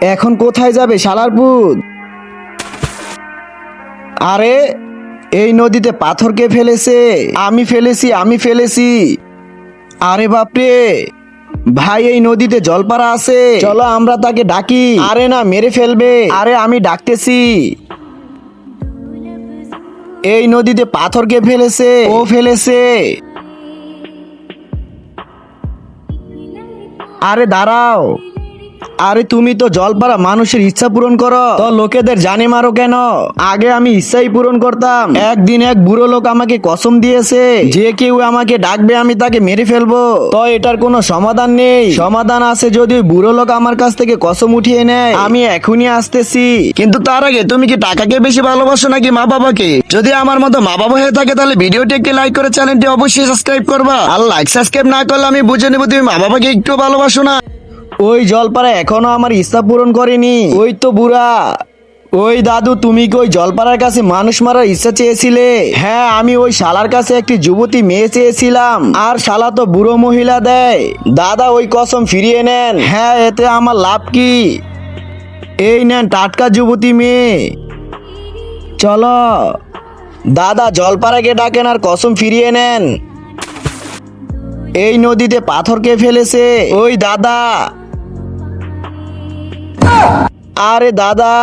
এখন কোথায় যাবে শালার পুত? আরে এই নদীতে পাথর কে ফেলেছে? আমি ফেলেছি। আরে বাপরে ভাই, এই নদীতে জলপারা আছে, চলো আমরা তাকে ডাকি। আরে না, মেরে ফেলবে। আরে আমি ডাকতেছি। এই নদীতে পাথর কে ফেলেছে? ও ফেলেছে। আরে দাঁড়াও, আরে তুমি তো জলপারা মানুষের ইচ্ছা পূরণ করো, তো লোকেদের জানে মারো কেন? আগে আমি ইচ্ছাই পূরণ করতাম। একদিন এক বুড়ো লোক আমাকে কসম দিয়েছে যে কেউ আমাকে ডাকবে আমি তাকে মেরে ফেলবো। তো এটার কোনো সমাধান নেই। সমাধান আছে যদি ওই বুড়ো লোক আমার কাছ থেকে কসম উঠিয়ে নেয়। আমি এখনই আসতেছি। কিন্তু তার আগে তুমি কি টাকাকে বেশি ভালোবাসো নাকি মা বাবাকে? যদি আমার মতো মা বাবা হয়ে থাকে তাহলে ভিডিওটি একটি লাইক করে চ্যানেলটি অবশ্যই সাবস্ক্রাইব করবা। আর লাইক সাবস্ক্রাইব না করলে আমি বুঝে নেবো তুমি মা বাবাকে একটু ভালোবাসো না। ওই জলপাড়া এখনো আমার ইচ্ছা পূরণ করেনি। ওই তো বুড়া। ওই দাদু, তুমি কি ওই জলপাড়ার কাছে মানুষ মারার ইচ্ছা চেয়েছিলে? হ্যাঁ, আমি ওই শালার কাছে একটি যুবতী মেয়ে চেয়েছিলাম, আর শালা তো বুড়ো মহিলা দেয়। দাদা, ওই কসম ফিরিয়ে নেন। হ্যাঁ, এতে আমার লাভ কি? এই নেন টাটকা যুবতী মেয়ে। চলো দাদা, জলপাড়াকে ডাকেন আর কসম ফিরিয়ে নেন। এই নদীতে পাথর কে ফেলেছে? ওই দাদা। আরে দাদা।